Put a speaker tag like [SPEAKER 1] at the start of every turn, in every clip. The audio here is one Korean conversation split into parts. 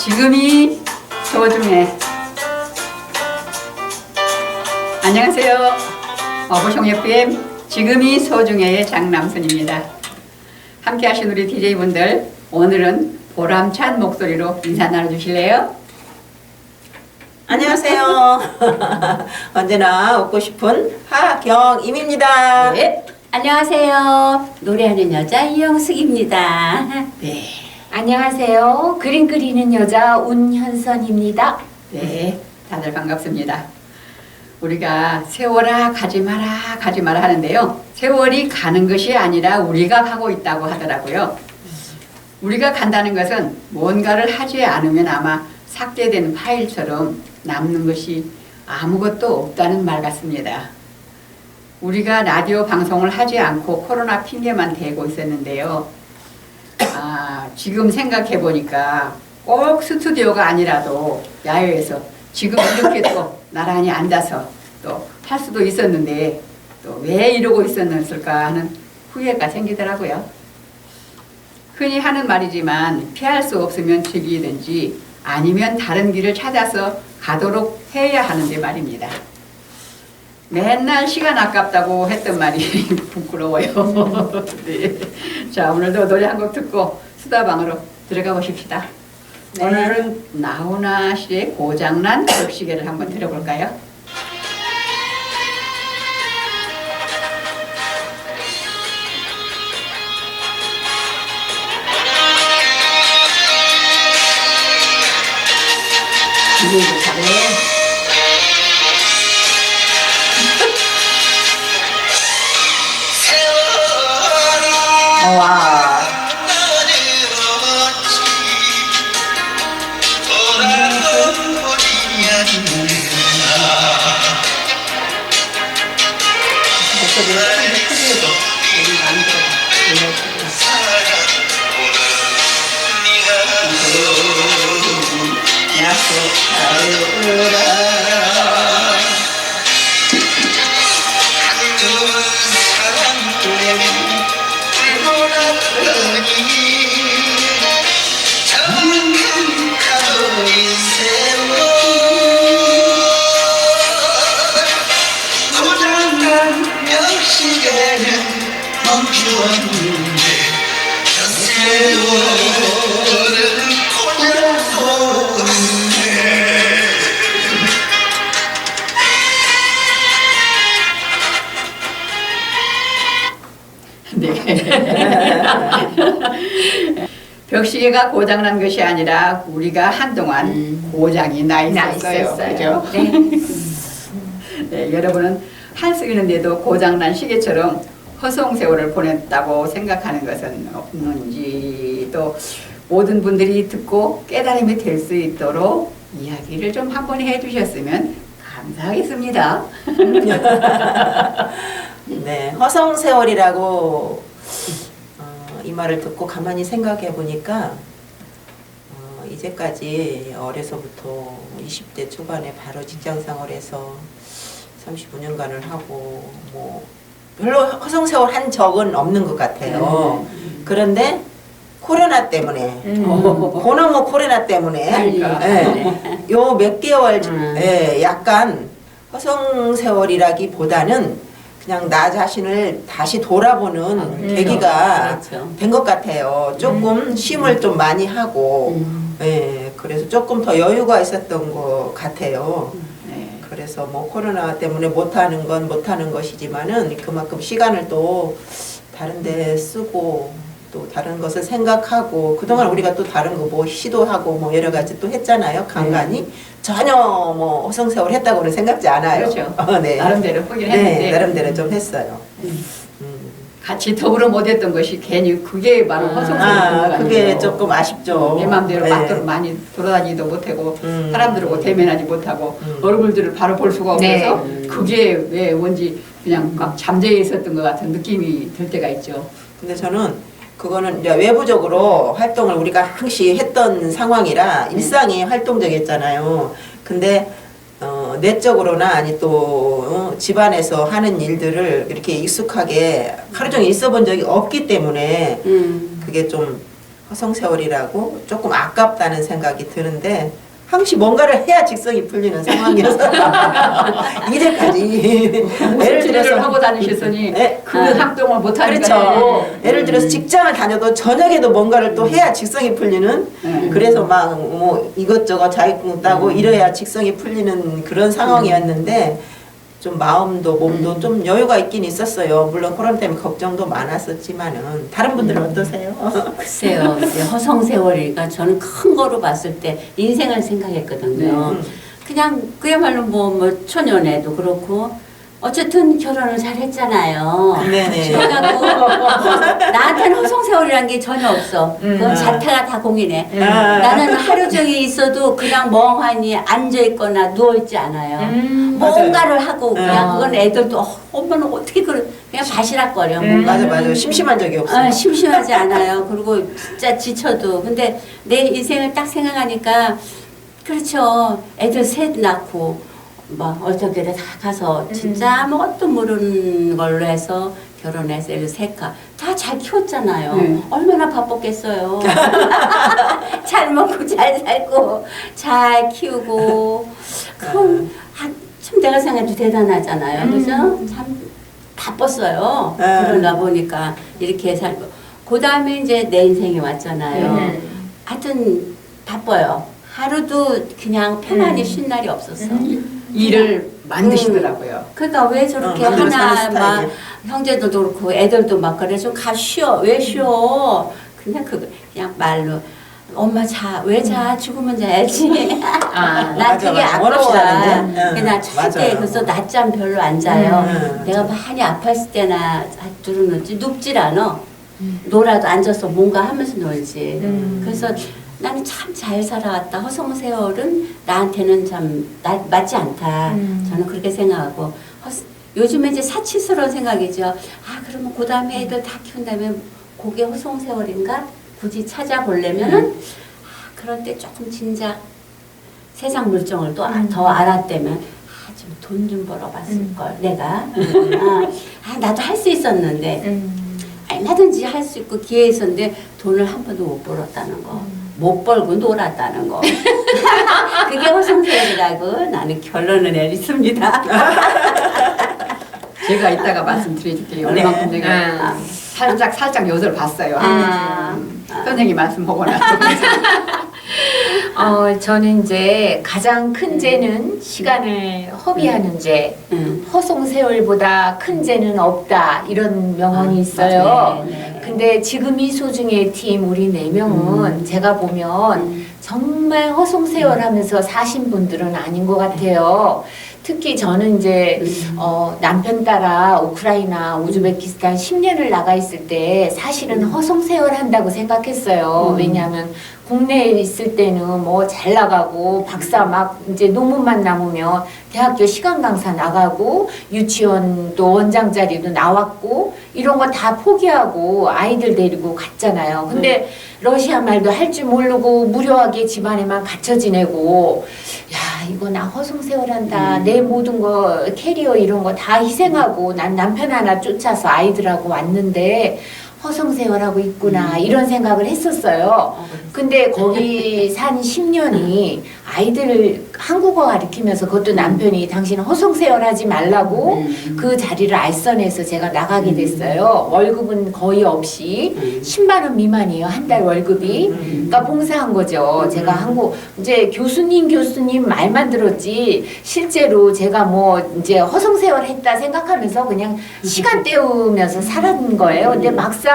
[SPEAKER 1] 지금이 소중해. 안녕하세요. 어부숑 FM 지금이 소중해의 장남순입니다. 함께 하신 우리 DJ분들, 오늘은 보람찬 목소리로 인사 나눠주실래요?
[SPEAKER 2] 안녕하세요. 언제나 웃고 싶은 하경임입니다.
[SPEAKER 3] 네. 안녕하세요. 노래하는 여자 이영숙입니다.
[SPEAKER 1] 네.
[SPEAKER 3] 안녕하세요. 그림 그리는 여자 운현선입니다.
[SPEAKER 1] 네, 다들 반갑습니다. 우리가 세월아 가지 마라 가지 마라 하는데요. 세월이 가는 것이 아니라 우리가 가고 있다고 하더라고요. 우리가 간다는 것은 뭔가를 하지 않으면 아마 삭제된 파일처럼 남는 것이 아무것도 없다는 말 같습니다. 우리가 라디오 방송을 하지 않고 코로나 핑계만 대고 있었는데요. 지금 생각해 보니까 꼭 스튜디오가 아니라도 야외에서 지금 이렇게 또 나란히 앉아서 또 할 수도 있었는데 또 왜 이러고 있었을까 하는 후회가 생기더라고요. 흔히 하는 말이지만 피할 수 없으면 즐기든지 아니면 다른 길을 찾아서 가도록 해야 하는데 말입니다. 맨날 시간 아깝다고 했던 말이 부끄러워요. 네. 자, 오늘도 노래 한 곡 듣고 수다방으로 들어가 보십시다.
[SPEAKER 2] 네.
[SPEAKER 1] 오늘은 나훈아 씨의 고장난 벽시계를 한번 들어볼까요? 이거 잘해.
[SPEAKER 2] 와.
[SPEAKER 1] 목소리가 조금 더 크게 해도 우리 많이 들어가. 벽시계가 고장난 것이 아니라 우리가 한동안 고장이 나 있었어요. 그죠?
[SPEAKER 3] 네.
[SPEAKER 1] 네, 여러분은 할 수 있는데도 고장난 시계처럼 허송세월을 보냈다고 생각하는 것은 없는지, 또 모든 분들이 듣고 깨달음이 될 수 있도록 이야기를 좀 한번 해주셨으면 감사하겠습니다.
[SPEAKER 2] 네, 허송세월이라고 이 말을 듣고 가만히 생각해 보니까 이제까지 어려서부터 20대 초반에 바로 직장생활에서 35년간을 하고 뭐 별로 허송세월 한 적은 없는 것 같아요. 그런데 코로나 때문에 고너무 코로나 때문에
[SPEAKER 1] 그러니까.
[SPEAKER 2] 요 몇 개월 약간 허송세월이라기보다는 그냥 나 자신을 다시 돌아보는 계기가
[SPEAKER 3] 그렇죠.
[SPEAKER 2] 된 것 같아요. 조금 쉼을 좀 많이 하고 그래서 조금 더 여유가 있었던 것 같아요.
[SPEAKER 1] 네.
[SPEAKER 2] 그래서 뭐 코로나 때문에 못하는 건 못하는 것이지만은 그만큼 시간을 또 다른 데 쓰고 또 다른 것을 생각하고 그동안 우리가 또 다른 거 뭐 시도하고 뭐 여러 가지 또 했잖아요. 간간히 전혀 뭐 허송세월 했다고는 생각지 않아요.
[SPEAKER 1] 그렇죠.
[SPEAKER 2] 네.
[SPEAKER 1] 나름대로 하긴 했는데
[SPEAKER 2] 네, 나름대로 좀 했어요.
[SPEAKER 1] 같이 더불어 못했던 것이 괜히 그게 바로 허송세월.
[SPEAKER 2] 그게 조금 아쉽죠.
[SPEAKER 1] 내 마음대로
[SPEAKER 2] 네.
[SPEAKER 1] 맞도록 많이 돌아다니지도 못하고 사람들하고 대면하지 못하고 얼굴들을 바로 볼 수가 없어서
[SPEAKER 3] 네.
[SPEAKER 1] 그게 왜 뭔지 그냥 막 잠재해 있었던 것 같은 느낌이 들 때가 있죠.
[SPEAKER 2] 근데 저는 그거는 이제 외부적으로 활동을 우리가 항시 했던 상황이라 일상이 활동적이었잖아요. 근데 내적으로나 아니 또 집안에서 하는 일들을 이렇게 익숙하게 하루 종일 있어 본 적이 없기 때문에 그게 좀 허송세월이라고 조금 아깝다는 생각이 드는데 항시 뭔가를 해야 직성이 풀리는 상황이어서 이제까지 예를 들어서
[SPEAKER 1] 하고 다니셨으니
[SPEAKER 2] 네.
[SPEAKER 1] 그 활동을 못 하니까.
[SPEAKER 2] 그렇죠. 예를 들어서 직장을 다녀도 저녁에도 뭔가를 또 해야 직성이 풀리는 그래서 막 뭐 이것저것 자격증 따고 이래야 직성이 풀리는 그런 상황이었는데 좀 마음도 몸도 좀 여유가 있긴 있었어요. 물론 코로나 때문에 걱정도 많았었지만은 다른 분들은 어떠세요?
[SPEAKER 3] 글쎄요, 이제 허송세월이가 저는 큰 거로 봤을 때 인생을 생각했거든요. 그냥 그야말로 뭐 초년에도 그렇고 어쨌든 결혼을 잘 했잖아요.
[SPEAKER 2] 네네.
[SPEAKER 3] 그래갖고 나한테는 허송세월이란 게 전혀 없어. 그건 자태가 다 공이네. 나는 하루 종일 있어도 그냥 멍하니 앉아있거나 누워있지 않아요. 뭔가를 하고 그냥 그건 애들도 엄마는 어떻게 그냥 바시락거려. 뭔가.
[SPEAKER 2] 맞아. 심심한 적이 없어요.
[SPEAKER 3] 심심하지 않아요. 그리고 진짜 지쳐도. 근데 내 인생을 딱 생각하니까 그렇죠. 애들 셋 낳고 막 어떻게 다 가서 진짜 아무것도 모르는 걸로 해서 결혼해서 애들 셋가 다 잘 키웠잖아요. 얼마나 바빴겠어요. 잘 먹고 잘 살고 잘 키우고 그건 참 내가 생각해도 대단하잖아요. 그래서 참 바빴어요. 그러다 보니까 이렇게 살고 그 다음에 이제 내 인생이 왔잖아요. 하여튼 바빠요. 하루도 그냥 편안히 쉰 날이 없었어.
[SPEAKER 1] 일을 만드시더라고요.
[SPEAKER 3] 그러니까 왜 저렇게
[SPEAKER 2] 만들어 사는
[SPEAKER 3] 하나 막
[SPEAKER 2] 스타일이야.
[SPEAKER 3] 형제들도 그렇고 애들도 막 그래 좀 가 쉬어 왜 쉬어 그냥 그냥 말로 엄마 자 왜 자 죽으면 자야지 난
[SPEAKER 2] 맞아,
[SPEAKER 3] 그게
[SPEAKER 2] 맞아.
[SPEAKER 3] 아까워
[SPEAKER 2] 원없이 자는데?
[SPEAKER 3] 그냥 절대
[SPEAKER 2] 맞아요.
[SPEAKER 3] 그래서 낮잠 별로 안 자요 내가 많이 아팠을 때나 두루는지 눕질 않아 놀아도 앉아서 뭔가 하면서 놀지 그래서 나는 참 잘 살아왔다. 허송세월은 나한테는 참 맞지 않다. 저는 그렇게 생각하고 요즘에 이제 사치스러운 생각이죠. 아 그러면 그 다음에 애들 다 키운 다음에 그게 허송세월인가? 굳이 찾아보려면은 그럴 때 조금 진작 세상 물정을 또 더 알았다면 좀 돈 좀 벌어봤을 걸 내가 나도 할 수 있었는데 얼마든지 할 수 있고 기회 있었는데 돈을 한 번도 못 벌었다는 거. 못 벌고 놀았다는 거. 그게 허송세월이라고 나는 결론을 내렸습니다.
[SPEAKER 1] 제가 이따가 말씀드릴게요.
[SPEAKER 2] 네.
[SPEAKER 1] 얼마큼 내가 살짝 요소를 봤어요. 선생님 말씀 보고 나서.
[SPEAKER 4] 저는 이제 가장 큰 죄는 시간을 허비하는 죄. 허송세월보다 큰 죄는 없다. 이런 명언이 있어요. 근데 지금 이 소중의 팀 우리 4명은 제가 보면 정말 허송세월 하면서 사신 분들은 아닌 것 같아요. 특히 저는 이제 남편 따라 우크라이나, 우즈베키스탄 10년을 나가 있을 때 사실은 허송세월 한다고 생각했어요. 왜냐하면 국내에 있을 때는 뭐 잘 나가고 박사 막 이제 논문만 남으면 대학교 시간 강사 나가고 유치원도 원장 자리도 나왔고 이런 거 다 포기하고 아이들 데리고 갔잖아요. 근데 러시아 말도 할 줄 모르고 무료하게 집안에만 갇혀 지내고 야 이거 나 허송세월한다. 내 모든 거 캐리어 이런 거 다 희생하고 난 남편 하나 쫓아서 아이들하고 왔는데 허송세월하고 있구나 이런 생각을 했었어요. 근데 거기 산 10년이 아이들 한국어 가르치면서 그것도 남편이 당신은 허송세월 하지 말라고 그 자리를 알선해서 제가 나가게 됐어요. 월급은 거의 없이 10만 원 미만이에요. 한 달 월급이. 그러니까 봉사한 거죠. 제가 한국 이제 교수님 말만 들었지 실제로 제가 뭐 이제 허송세월 했다 생각하면서 그냥 시간 때우면서 살았는 거예요. 근데 막상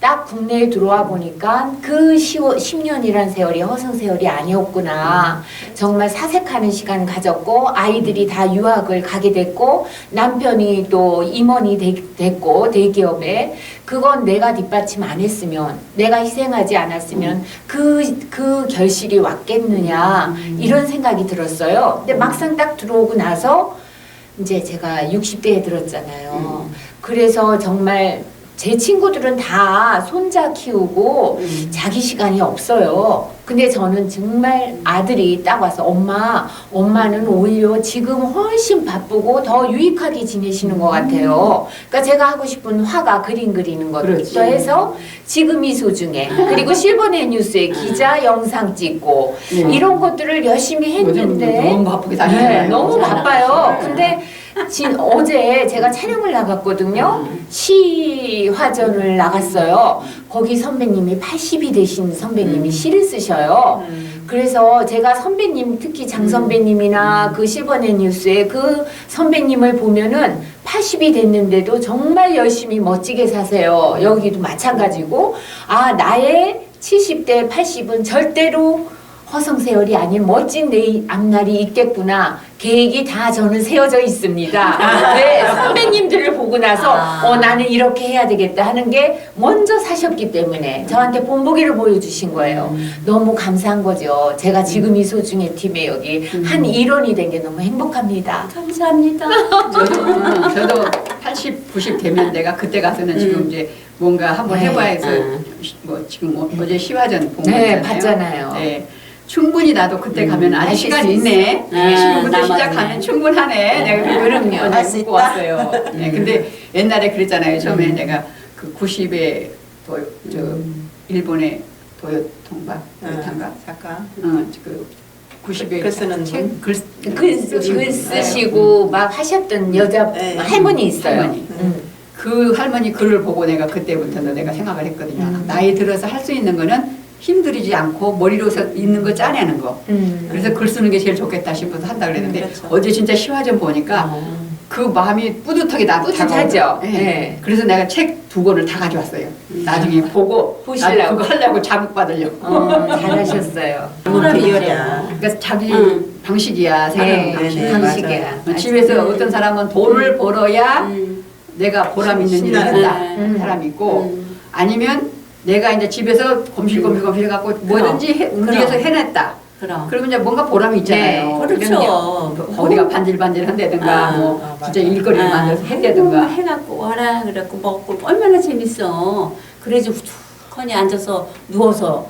[SPEAKER 4] 딱 국내에 들어와 보니까 그 10년이란 세월이 허송세월이 아니었구나. 정말 사색하는 시간 가졌고 아이들이 다 유학을 가게 됐고 남편이 또 임원이 됐고 대기업에 그건 내가 뒷받침 안 했으면 내가 희생하지 않았으면 그 결실이 왔겠느냐 이런 생각이 들었어요. 근데 막상 딱 들어오고 나서 이제 제가 60대에 들었잖아요. 그래서 정말 제 친구들은 다 손자 키우고 자기 시간이 없어요. 근데 저는 정말 아들이 딱 와서 엄마는 오히려 지금 훨씬 바쁘고 더 유익하게 지내시는 것 같아요. 그러니까 제가 하고 싶은 화가 그림 그리는 것부터 해서 지금이 소중해. 그리고 실버넷 뉴스에 기자 영상 찍고 이런 것들을 열심히 했는데
[SPEAKER 1] 너무 바쁘게 다니잖아요.
[SPEAKER 4] 네, 너무 바빠요. 근데 어제 제가 촬영을 나갔거든요. 시화전을 나갔어요. 거기 선배님이 80이 되신 선배님이 시를 쓰셔요. 그래서 제가 선배님, 특히 장 선배님이나 그 실버넷 뉴스에 그 선배님을 보면은 80이 됐는데도 정말 열심히 멋지게 사세요. 여기도 마찬가지고, 아, 나의 70대, 80은 절대로 허송세월이 아닌 멋진 내 앞날이 있겠구나. 계획이 다 저는 세워져 있습니다. 네, 선배님들을 보고 나서 나는 이렇게 해야 되겠다 하는 게 먼저 사셨기 때문에 저한테 본보기를 보여주신 거예요. 너무 감사한 거죠. 제가 지금 이 소중의 팀에 여기 한 일원이 된 게 너무 행복합니다.
[SPEAKER 3] 감사합니다.
[SPEAKER 1] 저도 80, 90 되면 내가 그때 가서는 지금 이제 뭔가 한번 해봐야 해서 뭐 지금 어제 시화전 본
[SPEAKER 4] 네,
[SPEAKER 1] 거잖아요.
[SPEAKER 4] 봤잖아요.
[SPEAKER 1] 네. 충분히 나도 그때 가면 아직 시간이 있네. 지금부터 시작하면 충분하네. 내가
[SPEAKER 4] 그럼요.
[SPEAKER 1] 어제 묻고 왔어요. 네, 근데 옛날에 그랬잖아요. 처음에 내가 그 90에 저 일본의 도요토인가
[SPEAKER 2] 작가.
[SPEAKER 1] 그 90에
[SPEAKER 2] 글 쓰는 분.
[SPEAKER 4] 글 쓰시고 막 하셨던 여자
[SPEAKER 2] 네.
[SPEAKER 4] 할머니 있어요.
[SPEAKER 1] 할머니. 그 할머니 글을 보고 내가 그때부터는 내가 생각을 했거든요. 나이 들어서 할 수 있는 거는 힘들이지 않고 머리로 있는 거 짜내는 거. 그래서 글 쓰는 게 제일 좋겠다 싶어서 한다 그랬는데
[SPEAKER 2] 그렇죠.
[SPEAKER 1] 어제 진짜 시화전 보니까 그 마음이 뿌듯하게
[SPEAKER 4] 뿌듯하죠.
[SPEAKER 1] 네.
[SPEAKER 4] 네.
[SPEAKER 1] 그래서 내가 책 2권을 다 가져왔어요. 나중에 보고
[SPEAKER 4] 보시려고.
[SPEAKER 1] 나도 그거 하려고 자극 받으려고.
[SPEAKER 4] 잘하셨어요.
[SPEAKER 2] 비결이야.
[SPEAKER 1] 그러니까 자기 방식이야. 사람
[SPEAKER 4] 네,
[SPEAKER 1] 방식.
[SPEAKER 4] 방식이야.
[SPEAKER 1] 집에서 어떤 사람은 돈을 벌어야 내가 보람 있는 일을
[SPEAKER 2] 신나는
[SPEAKER 1] 한다 하는 사람이 있고 아니면 내가 이제 집에서 검실검실 해갖고 뭐든지 움직여서 해냈다. 그러면 이제 뭔가 보람이 있잖아요.
[SPEAKER 3] 네, 그렇죠.
[SPEAKER 1] 어디가 반질반질한다든가 뭐 진짜 일거리를 만들어서 했다든가.
[SPEAKER 3] 해갖고 와라 그래갖고 먹고 얼마나 재밌어. 그래서 후툭하니 앉아서 누워서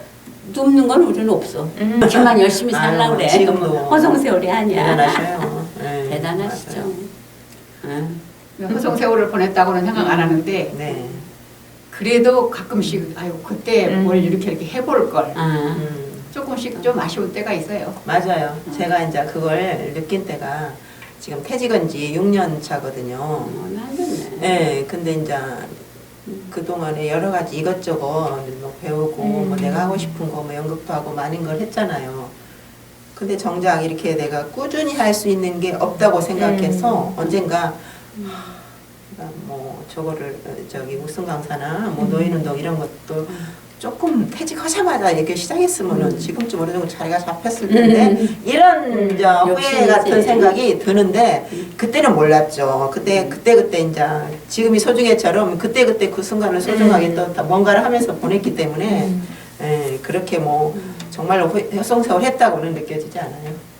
[SPEAKER 3] 눕는 건 우리는 없어. 그만 열심히 살라 그래.
[SPEAKER 2] 지금도
[SPEAKER 3] 허송세월이 아니야.
[SPEAKER 2] 대단하셔요. 네,
[SPEAKER 3] 대단하시죠.
[SPEAKER 2] 맞아요.
[SPEAKER 1] 허송세월을 보냈다고는 생각 안 하는데
[SPEAKER 2] 네.
[SPEAKER 1] 그래도 가끔씩 아유 그때 뭘 이렇게 해볼 걸
[SPEAKER 2] 음.
[SPEAKER 1] 조금씩 좀 아쉬울 때가 있어요.
[SPEAKER 2] 맞아요. 제가 이제 그걸 느낀 때가 지금 퇴직한 지 6년 차거든요.
[SPEAKER 3] 하겠네.
[SPEAKER 2] 네, 근데 이제 그동안에 여러 가지 이것저것 뭐 배우고 뭐 내가 하고 싶은 거 뭐 연극도 하고 많은 걸 했잖아요. 근데 정작 이렇게 내가 꾸준히 할 수 있는 게 없다고 생각해서 언젠가 뭐 저거를 저기 우승 강사나 뭐 노인운동 이런 것도 조금 퇴직하자마자 이렇게 시작했으면은 지금쯤 어느 정도 자리가 잡혔을 텐데 이런 이제 후회 같은 생각이 드는데 그때는 몰랐죠. 그때 이제 지금이 소중해처럼 그때 그 순간을 소중하게 또 뭔가를 하면서 보냈기 때문에 예, 그렇게 뭐 정말로 허송세월 했다고는 느껴지지 않아요.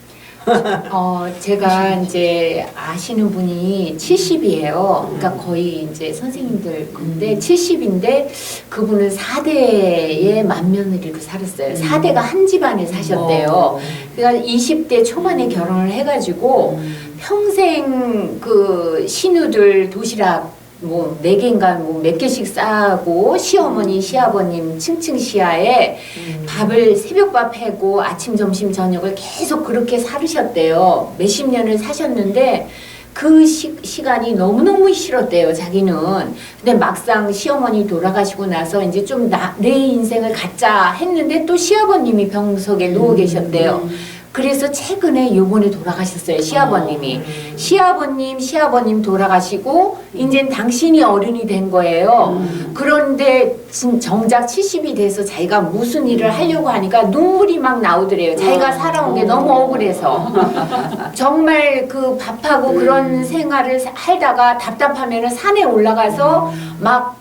[SPEAKER 4] 제가 이제 아시는 분이 70이에요. 그러니까 거의 이제 선생님들 근데 70인데 그분은 4대의 맏며느리로 살았어요. 4대가 한 집안에 사셨대요. 그러니까 20대 초반에 결혼을 해가지고 평생 그 신우들 도시락 뭐 4개인가 뭐 몇 개씩 싸고 시어머니 시아버님 층층 시야에 밥을 새벽밥 해고 아침 점심 저녁을 계속 그렇게 살으셨대요. 몇십 년을 사셨는데 그 시간이 너무너무 싫었대요, 자기는. 근데 막상 시어머니 돌아가시고 나서 이제 좀 내 인생을 갖자 했는데 또 시아버님이 병석에 누워 계셨대요. 그래서 최근에 요번에 돌아가셨어요, 시아버님이. 시아버님 돌아가시고 이젠 당신이 어른이 된 거예요. 그런데 정작 70이 돼서 자기가 무슨 일을 하려고 하니까 눈물이 막 나오더래요. 자기가 살아온 게 너무 억울해서. 정말 그 밥하고 그런 생활을 하다가 답답하면 산에 올라가서 막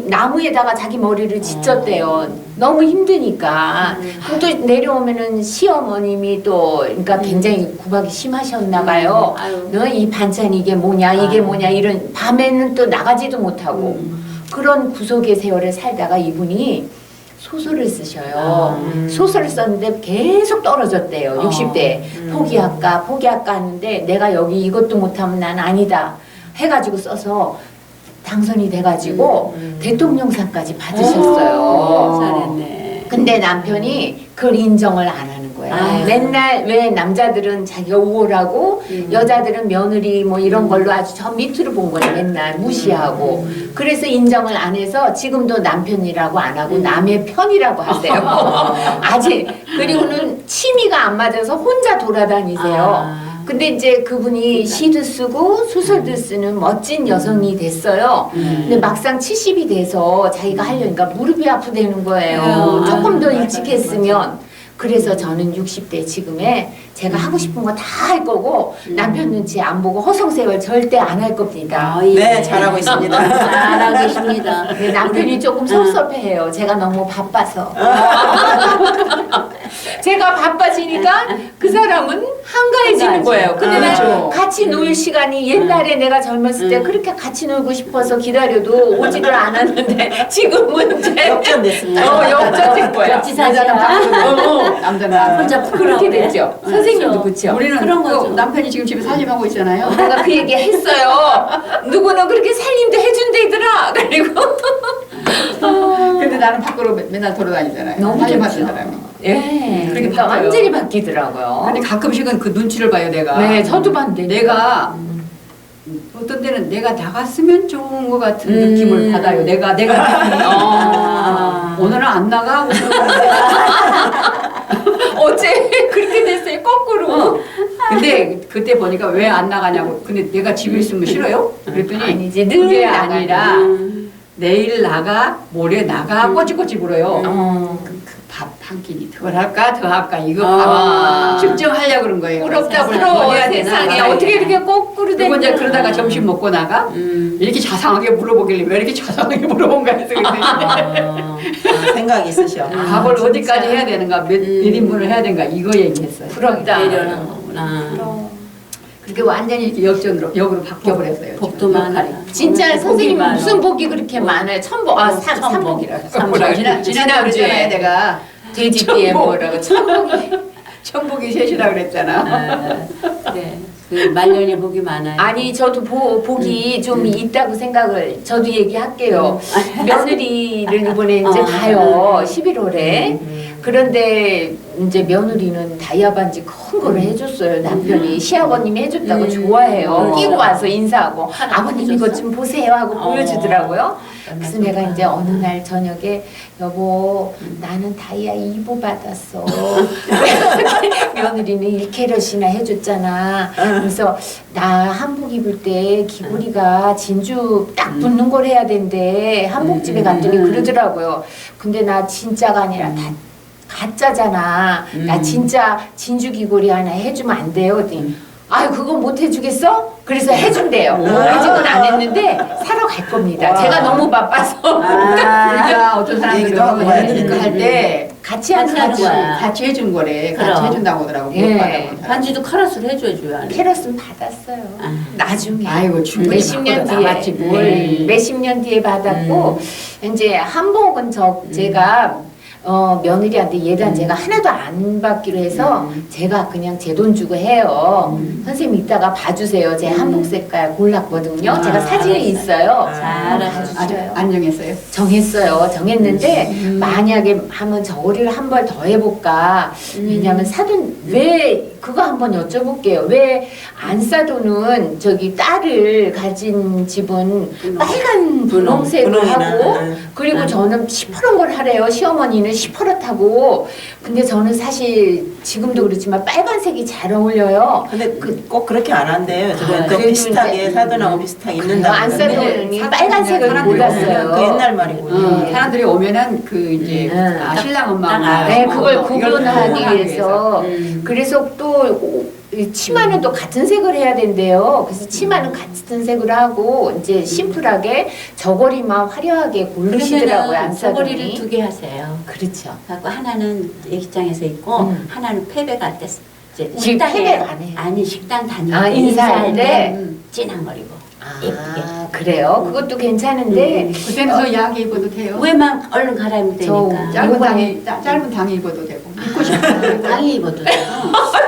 [SPEAKER 4] 나무에다가 자기 머리를 짓졌대요. 너무 힘드니까. 그럼 또 내려오면은 시어머님이 또 그러니까 굉장히 구박이 심하셨나 봐요. 너 이 반찬 이게 뭐냐 이게 뭐냐 이런 밤에는 또 나가지도 못하고 그런 구속의 세월을 살다가 이분이 소설을 쓰셔요. 소설을 썼는데 계속 떨어졌대요. 60대. 포기할까 하는데 내가 여기 이것도 못하면 난 아니다 해가지고 써서 당선이 돼가지고 대통령상까지 받으셨어요.
[SPEAKER 3] 잘했네.
[SPEAKER 4] 근데 남편이 그걸 인정을 안 하는 거예요.
[SPEAKER 3] 아유.
[SPEAKER 4] 맨날 왜 남자들은 자기가 우월하고 여자들은 며느리 뭐 이런 걸로 아주 저 밑으로 본 거예요. 맨날 무시하고. 그래서 인정을 안 해서 지금도 남편이라고 안 하고 남의 편이라고 하세요. 아직. 그리고는 취미가 안 맞아서 혼자 돌아다니세요. 근데 이제 그분이 시도 쓰고 소설도 쓰는 멋진 여성이 됐어요. 근데 막상 70이 돼서 자기가 하려니까 무릎이 아프다는 거예요. 조금 더 일찍 했으면. 그래서 저는 60대 지금에 제가 하고 싶은 거 다 할 거고 남편 눈치 안 보고 허송세월 절대 안 할 겁니다.
[SPEAKER 2] 네, 잘하고 있습니다.
[SPEAKER 3] 잘하고 계십니다.
[SPEAKER 4] 근데 남편이 조금 섭섭해해요. 제가 너무 바빠서. 제가 바빠지니까 그 사람은 한가해지는 거예요. 근데 난
[SPEAKER 1] 그렇죠.
[SPEAKER 4] 같이 놀 시간이 옛날에 내가 젊었을 때 그렇게 같이 놀고 싶어서 기다려도 오지를 않았는데 지금은 이제
[SPEAKER 2] 역전됐습니다.
[SPEAKER 4] 역전된 거야.
[SPEAKER 3] 역지사지야.
[SPEAKER 1] 남자는
[SPEAKER 3] 혼자
[SPEAKER 4] 그렇게
[SPEAKER 3] 부끄러워.
[SPEAKER 4] 됐죠. 선생님도 그렇죠.
[SPEAKER 1] 우리는
[SPEAKER 3] 그런
[SPEAKER 1] 또
[SPEAKER 3] 거죠.
[SPEAKER 1] 남편이 지금 집에 살림하고 있잖아요.
[SPEAKER 4] 내가 그 얘기 했어요. 누구는 그렇게 살림도 해준대더라. 그리고
[SPEAKER 1] 근데 나는 밖으로 맨날 돌아다니잖아요.
[SPEAKER 4] 너무
[SPEAKER 1] 살림하시는
[SPEAKER 4] 좋죠.
[SPEAKER 1] 사람이.
[SPEAKER 4] 예,
[SPEAKER 1] 그렇게
[SPEAKER 4] 그러니까
[SPEAKER 1] 바뀌어요.
[SPEAKER 4] 완전히 바뀌더라고요.
[SPEAKER 1] 근데 가끔씩은 그 눈치를 봐요, 내가.
[SPEAKER 4] 네, 저도 반대.
[SPEAKER 1] 내가 어떤 때는 내가 나갔으면 좋은 것 같은 느낌을 받아요. 내가 느낌이. 오늘은 안 나가.
[SPEAKER 4] 어제 그렇게 됐어요. 거꾸로.
[SPEAKER 1] 근데 그때 보니까 왜 안 나가냐고. 근데 내가 집에 있으면 싫어요? 그랬더니
[SPEAKER 4] 아니지, 늘
[SPEAKER 1] 그게
[SPEAKER 4] 나가는.
[SPEAKER 1] 아니라 내일 나가, 모레 나가 꼬치꼬치 불어요. 밥 한 끼니 덜 할까 더 할까 이거 밥 측정하려고 그런 거예요.
[SPEAKER 4] 부럽다
[SPEAKER 1] 세상에.
[SPEAKER 4] 부러워.
[SPEAKER 1] 해야 되나,
[SPEAKER 4] 세상에
[SPEAKER 1] 말아야
[SPEAKER 4] 어떻게
[SPEAKER 1] 되나.
[SPEAKER 4] 이렇게 거꾸로
[SPEAKER 1] 그리고
[SPEAKER 4] 되는
[SPEAKER 1] 이제 그러다가 점심 먹고 나가 이렇게 자상하게 물어보길래 왜 이렇게 자상하게 물어본가 해서 그랬더니
[SPEAKER 2] 생각이 있으셔.
[SPEAKER 1] 밥을 어디까지 해야 되는가 몇 인분을 해야 되는가 이거 얘기했어요.
[SPEAKER 4] 부럽다.
[SPEAKER 3] 내려놓은 거구나.
[SPEAKER 1] 그렇게 완전히 이렇게 역으로 바뀌어버렸어요.
[SPEAKER 3] 복도
[SPEAKER 1] 지금
[SPEAKER 3] 많아.
[SPEAKER 1] 역할이.
[SPEAKER 4] 진짜 선생님은
[SPEAKER 3] 많아.
[SPEAKER 4] 무슨 복이 그렇게 많아요? 천복. 삼복이라고.
[SPEAKER 1] 지난주에 내가
[SPEAKER 4] 돼지띠에 뭐라고 천복이.
[SPEAKER 1] 천복이 셋이라 그랬잖아.
[SPEAKER 3] 네. 그 말년에 복이 많아요.
[SPEAKER 4] 아니 저도 복이 좀 있다고 생각을 저도 얘기할게요. 며느리를 이번에 이제 가요. 11월에. 그런데 이제 며느리는 다이아 반지 큰 거를 해줬어요. 남편이 시아버님이 해줬다고 좋아해요. 끼고 와서 인사하고 아버님 이것 좀 보세요 하고 보여주더라고요. 그래서 내가 이제 어느 날 저녁에 여보 나는 다이아 2부 받았어. 며느리는 1캐럿이나 해줬잖아. 그래서 나 한복 입을 때 귀걸이가 진주 딱 붙는 걸 해야 된대. 한복집에 갔더니 그러더라고요. 근데 나 진짜가 아니라 다 가짜잖아. 나 진짜 진주 귀걸이 하나 해주면 안 돼요? 그랬더니 아유 그거 못 해주겠어? 그래서 해준대요. 아직은 안 했는데 사러 갈 겁니다. 제가 너무 바빠서.
[SPEAKER 1] 그러니까 어떤
[SPEAKER 2] 얘기도 하고
[SPEAKER 1] 사람들은
[SPEAKER 2] 해야 되니까.
[SPEAKER 1] 할 때
[SPEAKER 4] 같이 하는
[SPEAKER 3] 같이
[SPEAKER 4] 거야.
[SPEAKER 3] 거야.
[SPEAKER 1] 같이 해준 거래. 같이
[SPEAKER 3] 그럼.
[SPEAKER 1] 해준다고 하더라고.
[SPEAKER 4] 예.
[SPEAKER 1] 못 받아본 사람.
[SPEAKER 3] 반지도 카라스로 해줘야 하는.
[SPEAKER 4] 캐럿은 받았어요. 나중에.
[SPEAKER 1] 아이고 충분히
[SPEAKER 4] 몇십 년
[SPEAKER 1] 받고도
[SPEAKER 4] 뒤에
[SPEAKER 1] 남았지 뭘.
[SPEAKER 4] 몇십 년 뒤에 받았고 이제 한복은 제가 며느리한테 얘랑 제가 하나도 안 받기로 해서 제가 그냥 제 돈 주고 해요. 선생님 이따가 봐주세요. 제 한복 색깔 골랐거든요. 제가 사진이 있어요.
[SPEAKER 3] 잘하셨어요.
[SPEAKER 1] 아직 안 정했어요.
[SPEAKER 4] 정했어요. 정했는데 만약에 하면 저거를 한 번 더 해볼까. 왜냐하면 사돈 왜 그거 한번 여쭤볼게요. 왜 안 사돈은 저기 딸을 가진 집은 빨간 분홍색을
[SPEAKER 2] 분홍이나,
[SPEAKER 4] 하고 그리고 저는 시퍼런 걸 하래요. 시어머니는 시퍼렇다고. 근데 저는 사실 지금도 그렇지만 빨간색이 잘 어울려요.
[SPEAKER 2] 근데 꼭 그렇게 안 한대요. 또
[SPEAKER 4] 그래도
[SPEAKER 2] 비슷하게
[SPEAKER 4] 이제
[SPEAKER 2] 사돈하고 비슷하게 입는다고.
[SPEAKER 4] 안 사돈이
[SPEAKER 1] 사돈
[SPEAKER 4] 빨간색을
[SPEAKER 1] 그냥
[SPEAKER 4] 골랐어요.
[SPEAKER 2] 그 옛날 말이고.
[SPEAKER 1] 사람들이 오면은 그 이제 신랑 엄마가
[SPEAKER 4] 네, 그걸
[SPEAKER 1] 이걸
[SPEAKER 4] 구분하기
[SPEAKER 1] 구분하기
[SPEAKER 4] 위해서. 그래서 또 치마는 또 같은 색을 해야 된대요. 그래서 치마는 같은 색으로 하고 이제 심플하게 저고리만 화려하게 고르시더라고요. 안
[SPEAKER 3] 저고리를
[SPEAKER 4] 사더니.
[SPEAKER 3] 2개 하세요.
[SPEAKER 4] 그렇죠.
[SPEAKER 3] 갖고 하나는 애기장에서 입고 하나는 패배 갈 때. 이제
[SPEAKER 4] 지금 패배가 안 해요.
[SPEAKER 3] 아니 식당 다닐
[SPEAKER 4] 아,
[SPEAKER 3] 때
[SPEAKER 4] 인사할 때?
[SPEAKER 3] 진한 걸 입어. 예쁘게.
[SPEAKER 4] 그래요? 그것도 괜찮은데
[SPEAKER 1] 그때는 저 야기 입어도 돼요.
[SPEAKER 3] 위에만 얼른 갈아입으면 되니까.
[SPEAKER 1] 짧은 당이 입어도 되고. 입고 싶어요.
[SPEAKER 3] 당이 입어도 돼요.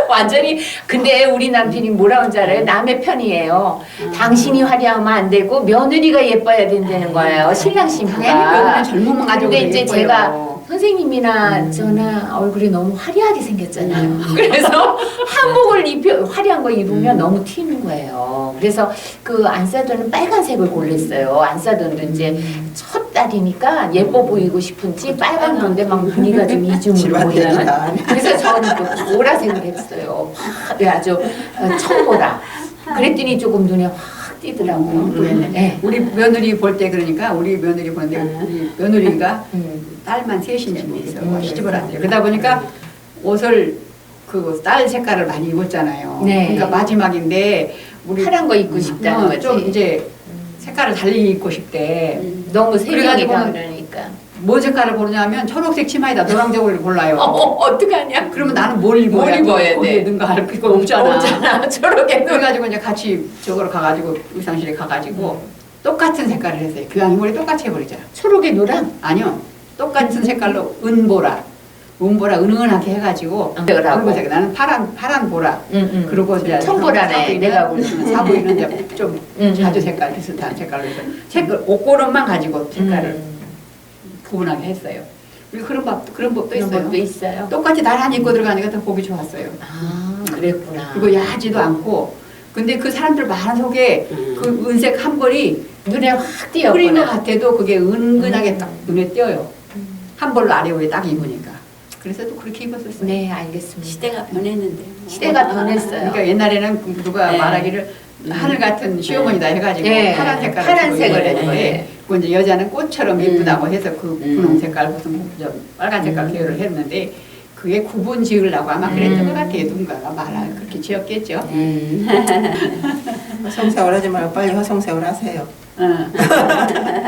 [SPEAKER 4] 완전히 근데 우리 남편이 뭐라고 하는지 알아요? 남의 편이에요. 당신이 화려하면 안 되고 며느리가 예뻐야 된다는 거예요. 신랑
[SPEAKER 1] 당연히
[SPEAKER 4] 신부가.
[SPEAKER 1] 며느리는 젊으면 가지고
[SPEAKER 4] 근데 이제
[SPEAKER 1] 예뻐요.
[SPEAKER 4] 제가 선생님이나 저나 얼굴이 너무 화려하게 생겼잖아요. 그래서 한복을 입혀 화려한 거 입으면 너무 튀는 거예요. 그래서 그 안사돈은 빨간색을 골랐어요. 안사돈도 이제 첫 딸이니까 예뻐 보이고 싶은지 빨간 건데 막 무늬가 좀 이중으로 보이는.
[SPEAKER 2] 집안일이다.
[SPEAKER 4] 그래서 저는 또 보라색을 했어요. 아주 청보라. 그랬더니 조금 눈에 확 띄더라고요. 네.
[SPEAKER 1] 우리 며느리 볼 때 그러니까 우리 며느리 보는데 우리 며느리가 딸만 셋인지 모르겠어요. 시집을 왔어요. 그러다 보니까 옷을 그 딸 색깔을 많이 입었잖아요.
[SPEAKER 4] 네.
[SPEAKER 1] 그러니까 마지막인데 우리
[SPEAKER 4] 파란 거 입고 싶다는 거지.
[SPEAKER 1] 좀 이제 색깔을 달리 입고 싶대.
[SPEAKER 4] 너무 색깔이
[SPEAKER 1] 그래가지고는
[SPEAKER 4] 다르니까.
[SPEAKER 1] 뭔 색깔을 고르냐면 초록색 치마에다 노란색을 골라요.
[SPEAKER 4] 어떡하냐?
[SPEAKER 1] 그러면 나는 뭘 입어야
[SPEAKER 4] 뭘 입어야
[SPEAKER 1] 거기에
[SPEAKER 4] 돼?
[SPEAKER 1] 는가 할 거 없잖아.
[SPEAKER 4] 없잖아. 저렇게.
[SPEAKER 1] 그래가지고 이제 같이 저거로 가가지고 의상실에 가가지고 똑같은 색깔을 했어요. 교양이 머리 똑같이 해버리잖아.
[SPEAKER 4] 초록에 노랑?
[SPEAKER 1] 아니요. 똑같은 색깔로 은보라 은은하게 해가지고 은보색 나는 파란 보라 그리고 이제
[SPEAKER 4] 청보라네. 내가 보는
[SPEAKER 1] 사부 이런데 좀 자주 색깔 비슷한 색깔로 해서 옷고름만 가지고 색깔을 구분하게 했어요. 그리고 그런 법도
[SPEAKER 4] 그런
[SPEAKER 1] 있어요.
[SPEAKER 4] 것도 있어요.
[SPEAKER 1] 똑같이 나란히 입고 들어가니까 더 보기 좋았어요.
[SPEAKER 4] 아, 그랬구나.
[SPEAKER 1] 그리고 야하지도 않고 근데 그 사람들 많은 속에 그 은색 한 벌이
[SPEAKER 4] 눈에 확
[SPEAKER 1] 흐린 것
[SPEAKER 4] 띄었구나.
[SPEAKER 1] 같아도 그게 은근하게 딱 눈에 띄어요. 한 벌로 아래에 딱 입으니까. 그래서 또 그렇게 입었었어요.
[SPEAKER 4] 네, 알겠습니다.
[SPEAKER 3] 시대가 변했는데.
[SPEAKER 4] 시대가 변했어요.
[SPEAKER 1] 그러니까 옛날에는 누가
[SPEAKER 3] 네.
[SPEAKER 1] 말하기를 하늘 같은 시어머니다 해가지고
[SPEAKER 4] 네.
[SPEAKER 1] 파란 색깔을
[SPEAKER 4] 파란색을
[SPEAKER 1] 주고
[SPEAKER 4] 했는데.
[SPEAKER 1] 했는데 그 이제 여자는 꽃처럼 예쁘다고 해서 그 분홍 색깔 무슨 빨간 색깔 계열을 했는데 그게 구분 지으려고 아마 그랬던 것 같아요. 누군가가 말을 그렇게 지었겠죠.
[SPEAKER 2] 화성세월 하지 말고 빨리 화성세월 하세요.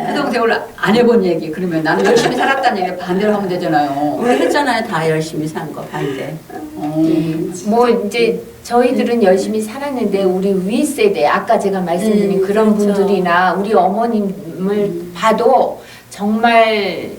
[SPEAKER 1] 화성세월 안 해본 얘기 그러면 나는 열심히 살았다는 얘기 반대로 하면 되잖아요.
[SPEAKER 3] 우리 했잖아요. 다 열심히 산 거 반대.
[SPEAKER 4] 뭐 이제 저희들은 열심히 살았는데 우리 위 세대 아까 제가 말씀드린 그런
[SPEAKER 3] 그렇죠.
[SPEAKER 4] 분들이나 우리 어머님을 봐도 정말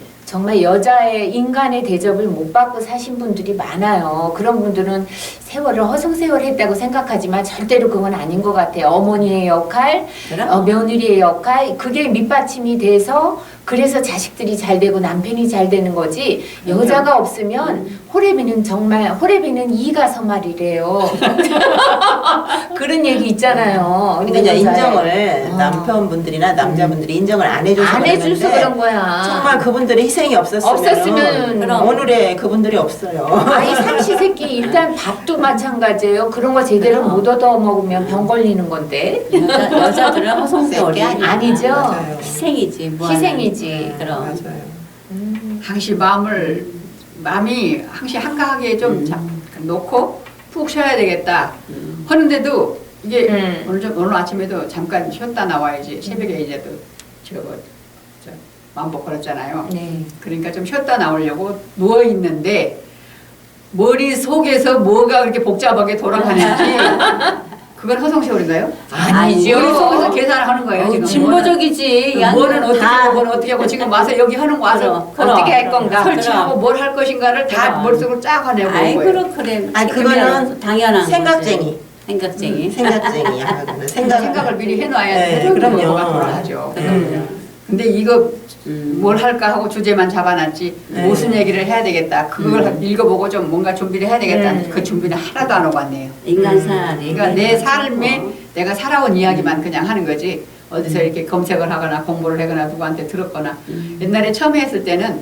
[SPEAKER 4] 여자의 인간의 대접을 못 받고 사신 분들이 많아요. 그런 분들은 세월을 허송세월했다고 생각하지만 절대로 그건 아닌 것 같아요. 어머니의 역할,
[SPEAKER 3] 그럼?
[SPEAKER 4] 며느리의 역할 그게 밑받침이 돼서 그래서 자식들이 잘 되고 남편이 잘 되는 거지. 여자가 없으면 호래비는 이가 서말이래요. 그런 얘기 있잖아요.
[SPEAKER 2] 근데 이제
[SPEAKER 4] 여자의.
[SPEAKER 2] 인정을 남편분들이나 남자분들이 인정을 안 해줘서
[SPEAKER 4] 안 해줘서
[SPEAKER 2] 그러는데
[SPEAKER 4] 그런 거야.
[SPEAKER 2] 정말 그분들의 희생이
[SPEAKER 4] 없었으면
[SPEAKER 3] 그럼.
[SPEAKER 2] 오늘의 그분들이 없어요.
[SPEAKER 4] 아니 삼시세끼 일단 밥도 마찬가지예요. 그런 거 제대로
[SPEAKER 3] 그럼.
[SPEAKER 4] 못 얻어 먹으면 병 걸리는 건데.
[SPEAKER 3] 여자들은 허송세월이 아니야.
[SPEAKER 4] 아니죠.
[SPEAKER 2] 맞아요.
[SPEAKER 3] 희생이지. 뭐
[SPEAKER 4] 희생이지.
[SPEAKER 3] 그럼.
[SPEAKER 2] 맞아요.
[SPEAKER 1] 항시 마음이 항시 한가하게 좀 놓고 푹 쉬어야 되겠다 하는데도 이게 오늘 아침에도 잠깐 쉬었다 나와야지 새벽에 이제 또 저 마음복 걸었잖아요.
[SPEAKER 4] 네.
[SPEAKER 1] 그러니까 좀 쉬었다 나오려고 누워 있는데 머릿속에서 뭐가 그렇게 복잡하게 돌아가는지 그건 허송세월인가요?
[SPEAKER 3] 아니죠.
[SPEAKER 1] 머릿속에서 계산을 하는 거예요. 지금
[SPEAKER 3] 진보적이지.
[SPEAKER 1] 뭐는 어떻게 하고 뭐는 어떻게 하고 지금 와서 여기 하는 거 와서
[SPEAKER 3] 그럼,
[SPEAKER 1] 어떻게 할
[SPEAKER 3] 그럼.
[SPEAKER 1] 건가 설치하고 뭘 할 것인가를 다
[SPEAKER 3] 그럼.
[SPEAKER 1] 머릿속으로 짜가내고
[SPEAKER 3] 아이
[SPEAKER 1] 거예요.
[SPEAKER 3] 그래.
[SPEAKER 2] 아니, 그거는
[SPEAKER 3] 당연한
[SPEAKER 2] 생각쟁이.
[SPEAKER 3] 거지. 생각쟁이.
[SPEAKER 2] 생각쟁이야. 그거는.
[SPEAKER 1] 생각을 미리 해놔야
[SPEAKER 2] 네,
[SPEAKER 1] 돼.
[SPEAKER 2] 그럼요.
[SPEAKER 1] 뭐가 돌아가죠. 근데 이거 뭘 할까 하고 주제만 잡아놨지
[SPEAKER 2] 네.
[SPEAKER 1] 무슨 얘기를 해야 되겠다. 그걸 읽어보고 좀 뭔가 준비를 해야 되겠다. 그 준비는 하나도 안 하고 왔네요.
[SPEAKER 3] 인간살이.
[SPEAKER 1] 그러니까 내 삶에 내가 살아온 이야기만 그냥 하는 거지. 어디서 이렇게 검색을 하거나 공부를 하거나 누구한테 들었거나. 옛날에 처음에 했을 때는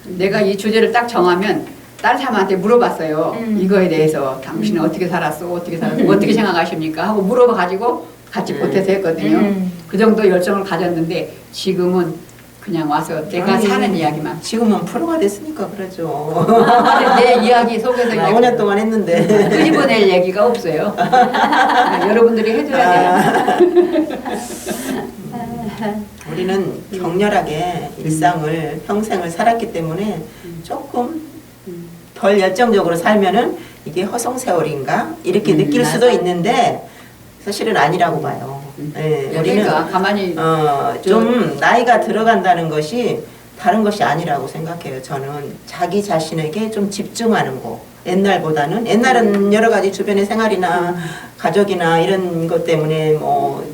[SPEAKER 1] 내가 이 주제를 딱 정하면 딸 사람한테 물어봤어요. 이거에 대해서 당신은 어떻게 살았어? 어떻게 살았어? 어떻게 생각하십니까? 하고 물어봐가지고 같이 보태서 했거든요. 그 정도 열정을 가졌는데 지금은 그냥 와서 내가
[SPEAKER 2] 아니,
[SPEAKER 1] 사는 이야기만.
[SPEAKER 2] 지금은 프로가 됐으니까 그러죠.
[SPEAKER 1] 내 이야기 속에서 이제
[SPEAKER 2] 5년 동안 했는데.
[SPEAKER 1] 끄집어낼 얘기가 없어요. 여러분들이 해줘야 돼요.
[SPEAKER 2] 우리는 격렬하게 일상을 평생을 살았기 때문에 조금 덜 열정적으로 살면은 이게 허송세월인가 이렇게 느낄 수도 있는데 사실은 아니라고 봐요. 예,
[SPEAKER 1] 그러니까 가만히
[SPEAKER 2] 좀 나이가 들어간다는 것이 다른 것이 아니라고 생각해요. 저는 자기 자신에게 좀 집중하는 거. 옛날은 여러 가지 주변의 생활이나 가족이나 이런 것 때문에 뭐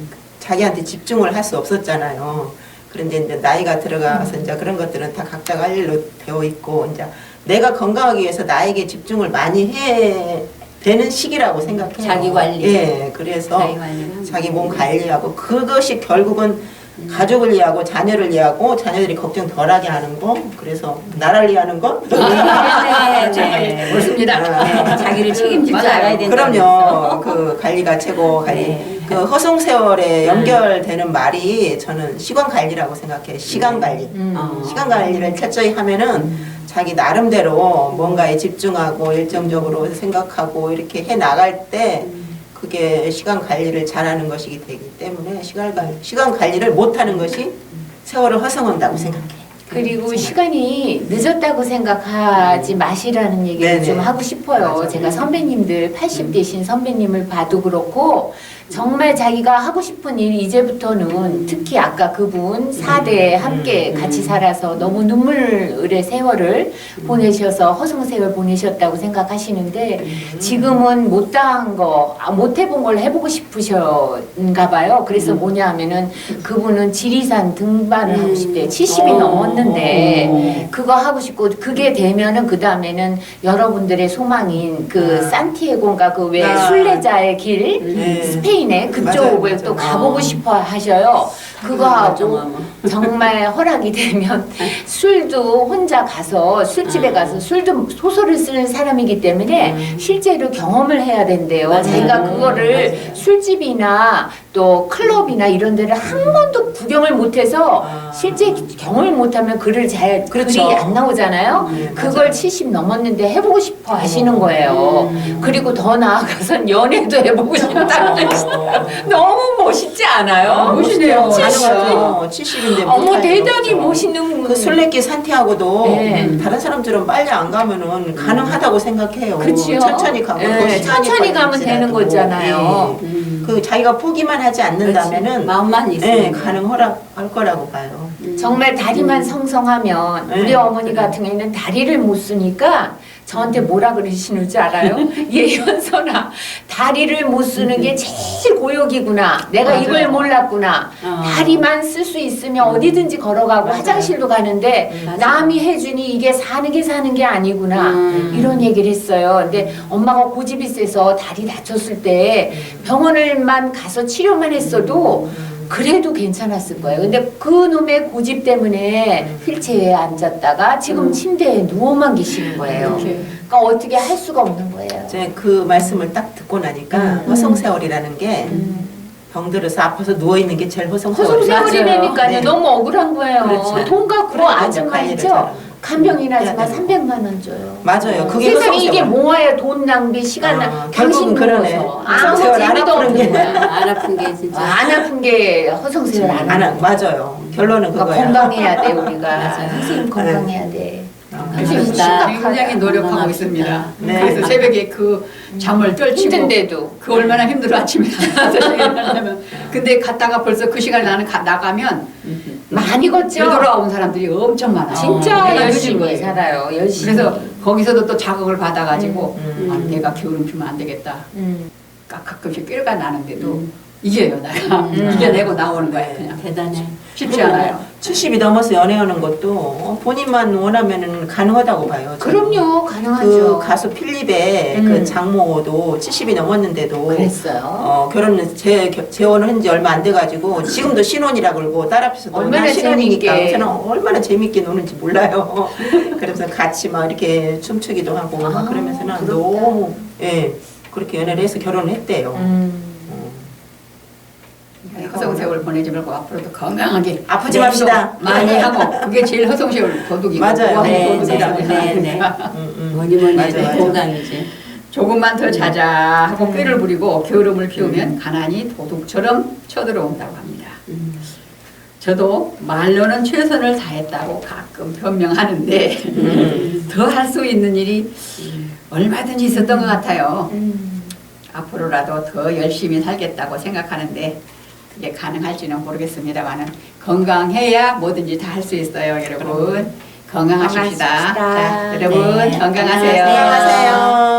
[SPEAKER 2] 자기한테 집중을 할 수 없었잖아요. 그런데 이제 나이가 들어가서 이제 그런 것들은 다 각자가 할 일로 되어 있고 이제 내가 건강하기 위해서 나에게 집중을 많이 해 되는 시기라고 생각해요.
[SPEAKER 3] 자기 관리.
[SPEAKER 2] 예, 그래서
[SPEAKER 3] 자기 관리를
[SPEAKER 2] 자기 몸 관리하고 그것이 결국은 가족을 위하고 자녀를 위하고 자녀들이 걱정 덜하게 하는 거. 그래서 나라를 위하는 거.
[SPEAKER 3] 네.
[SPEAKER 1] 옳습니다.
[SPEAKER 2] 아,
[SPEAKER 3] 자기를 책임질 줄
[SPEAKER 1] 맞아요.
[SPEAKER 3] 알아야 된다.
[SPEAKER 2] 그럼요. 그 관리가 최고 관리.
[SPEAKER 3] 네.
[SPEAKER 2] 그 허송세월에 연결되는 말이 저는 시간 관리라고 생각해요. 시간 관리. 시간 관리를 철저히 하면은 자기 나름대로 뭔가에 집중하고 일정적으로 생각하고 이렇게 해 나갈 때 그게 시간 관리를 잘하는 것이기 되기 때문에 시간 관리를 못하는 것이 세월을 허송한다고 생각해요.
[SPEAKER 4] 그리고 시간이 늦었다고 생각하지 마시라는 얘기를
[SPEAKER 2] 네네.
[SPEAKER 4] 좀 하고 싶어요.
[SPEAKER 2] 맞아요.
[SPEAKER 4] 제가 선배님들 80대신 선배님을 봐도 그렇고 정말 자기가 하고 싶은 일 이제부터는 특히 아까 그분 4대 함께 같이 살아서 너무 눈물의 세월을 보내셔서 허송세월 보내셨다고 생각하시는데 지금은 못다한 거, 못 해본 걸 해보고 싶으셨나 봐요. 그래서 뭐냐 하면은 그분은 지리산 등반을 하고 싶대요. 70이 넘었는데 그거 하고 싶고 그게 되면은 그 다음에는 여러분들의 소망인 그 산티아고인가 그 왜 순례자의 길 스페인에 그쪽을
[SPEAKER 2] 맞아요.
[SPEAKER 4] 또 가보고 싶어 하셔요. 그거 하고 정말 허락이 되면 술도 혼자 가서 술집에 가서 술도 소설을 쓰는 사람이기 때문에 실제로 경험을 해야 된대요. 자기가 그거를 술집이나 또 클럽이나 이런 데를 한 번도 구경을 못해서 실제 경험을 못하면 글을 잘 글이 안 나오잖아요. 그걸 70 넘었는데 해보고 싶어 하시는 거예요. 그리고 더 나아가선 연애도 해보고 싶다는 너무 멋있지 않아요?
[SPEAKER 1] 멋있네요.
[SPEAKER 2] 70인데
[SPEAKER 4] 어머 대단히 멋있는
[SPEAKER 2] 그 순례길 산티아고도
[SPEAKER 4] 네.
[SPEAKER 2] 다른 사람들은 빨리 안 가면은 가능하다고 생각해요.
[SPEAKER 4] 그렇지요.
[SPEAKER 2] 천천히 가고
[SPEAKER 4] 네,
[SPEAKER 2] 더 시간이
[SPEAKER 4] 천천히 가면
[SPEAKER 2] 걸릴지라도.
[SPEAKER 4] 되는 거잖아요.
[SPEAKER 2] 그 자기가 포기만 하지 않는다면은
[SPEAKER 3] 마음만 있으면
[SPEAKER 2] 네, 가능할 거라고 봐요.
[SPEAKER 4] 정말 다리만 성성하면
[SPEAKER 2] 네.
[SPEAKER 4] 우리 어머니 같은 경우에는 다리를 못 쓰니까 저한테 뭐라 그러시는 줄 알아요? 예현선아 다리를 못 쓰는 게 제일 고역이구나. 내가
[SPEAKER 2] 맞아요.
[SPEAKER 4] 이걸 몰랐구나. 다리만 쓸 수 있으면 어디든지 걸어가고
[SPEAKER 2] 맞아요.
[SPEAKER 4] 화장실도 가는데
[SPEAKER 3] 맞아요.
[SPEAKER 4] 남이 해주니 이게 사는 게 아니구나. 이런 얘기를 했어요. 근데 엄마가 고집이 세서 다리 다쳤을 때 병원을만 가서 치료만 했어도 그래도 괜찮았을 거예요. 근데 그 놈의 고집 때문에 휠체어에 앉았다가 지금 침대에 누워만 계시는 거예요. 그러니까 어떻게 할 수가 없는 거예요.
[SPEAKER 2] 제가 그 말씀을 딱 듣고 나니까 허송세월이라는 게 병들어서 아파서 누워 있는 게 제일 허송세월이에요.
[SPEAKER 4] 허송세월이라니까요.
[SPEAKER 2] 네.
[SPEAKER 4] 너무 억울한 거예요.
[SPEAKER 2] 그렇죠.
[SPEAKER 4] 돈 갖고
[SPEAKER 2] 그러니까
[SPEAKER 4] 아줌마
[SPEAKER 2] 관리를
[SPEAKER 4] 있죠?
[SPEAKER 2] 잘하고.
[SPEAKER 4] 간병이 나지만
[SPEAKER 2] 해야 되는
[SPEAKER 4] 300만 원 줘요.
[SPEAKER 2] 맞아요. 그게
[SPEAKER 4] 세상에 이게
[SPEAKER 2] 허송세월.
[SPEAKER 4] 모아야 돈 낭비, 시간 낭비.
[SPEAKER 2] 결국은
[SPEAKER 4] 당신
[SPEAKER 2] 그러네.
[SPEAKER 4] 누워서 아무
[SPEAKER 2] 허송세월 안
[SPEAKER 4] 재미도
[SPEAKER 2] 아프는 게.
[SPEAKER 4] 없는 거야.
[SPEAKER 3] 안 아픈 게 진짜.
[SPEAKER 4] 안 아픈 게 허송세월 안 하는 거야.
[SPEAKER 2] 맞아요. 결론은
[SPEAKER 4] 그러니까
[SPEAKER 2] 그거야.
[SPEAKER 4] 건강해야 돼 우리가.
[SPEAKER 3] 맞아요.
[SPEAKER 4] 선생님 건강해야 돼.
[SPEAKER 3] 그렇습니다.
[SPEAKER 1] 굉장히 노력하고
[SPEAKER 3] 건강합시다.
[SPEAKER 1] 있습니다.
[SPEAKER 2] 네.
[SPEAKER 1] 그래서 새벽에 그 잠을 떨치고
[SPEAKER 4] 힘든데도.
[SPEAKER 1] 그 얼마나 힘들어 아침에 하려면 근데 갔다가 벌써 그 시간에 나는 나가면
[SPEAKER 4] 많이 걷죠.
[SPEAKER 1] 되돌아온 사람들이 엄청 많아요.
[SPEAKER 4] 진짜
[SPEAKER 1] 내가 늦은
[SPEAKER 4] 열심히
[SPEAKER 1] 거예요.
[SPEAKER 4] 살아요. 열심히.
[SPEAKER 1] 그래서 거기서도 또 자극을 받아가지고
[SPEAKER 2] 음.
[SPEAKER 1] 아, 내가 게으름 피면 안 되겠다. 가끔씩 꾀가 나는데도
[SPEAKER 4] 음.
[SPEAKER 1] 이겨요 내가. 이겨내고 나오는 거예요 그냥.
[SPEAKER 3] 대단해.
[SPEAKER 1] 쉽지 않아요.
[SPEAKER 2] 70이 넘어서 연애하는 것도 본인만 원하면은 가능하다고 봐요. 저는.
[SPEAKER 4] 그럼요.
[SPEAKER 2] 그
[SPEAKER 4] 가능하죠.
[SPEAKER 2] 가수 필립의 그 장모도 70이 넘었는데도
[SPEAKER 4] 그랬어요.
[SPEAKER 2] 결혼은 재혼을 한 지 얼마 안 돼가지고 지금도 신혼이라 그러고 딸 앞에서도
[SPEAKER 4] 얼마나
[SPEAKER 2] 나 신혼이니까
[SPEAKER 4] 재밌게.
[SPEAKER 2] 저는 얼마나 재밌게 노는지 몰라요. 그러면서 같이 막 이렇게 춤추기도 하고 막 그러면서는
[SPEAKER 4] 부럽다.
[SPEAKER 2] 너무 그렇게 연애를 해서 결혼을 했대요.
[SPEAKER 1] 허송세월 보내지 말고 앞으로도 건강하게
[SPEAKER 2] 아프지 맙시다.
[SPEAKER 1] 많이 하고 그게 제일 허송세월 도둑이고
[SPEAKER 2] 맞아요.
[SPEAKER 3] 네,
[SPEAKER 1] 도둑이다.
[SPEAKER 3] 네, 네. 뭐니
[SPEAKER 2] 맞아,
[SPEAKER 3] 해도
[SPEAKER 2] 맞아.
[SPEAKER 3] 건강이지.
[SPEAKER 1] 조금만 더 자자 하고 꾀를 부리고 게으름을 피우면 가난이 도둑처럼 쳐들어온다고 합니다. 저도 말로는 최선을 다했다고 가끔 변명하는데 더 할 수 있는 일이 얼마든지 있었던 것 같아요. 앞으로라도 더 열심히 살겠다고 생각하는데 그게 가능할지는 모르겠습니다만은 건강해야 뭐든지 다 할 수 있어요, 여러분. 건강하십시다.
[SPEAKER 4] 건강하십시다.
[SPEAKER 1] 자, 여러분
[SPEAKER 3] 네,
[SPEAKER 1] 건강하세요.
[SPEAKER 3] 건강하세요.
[SPEAKER 2] 안녕하세요.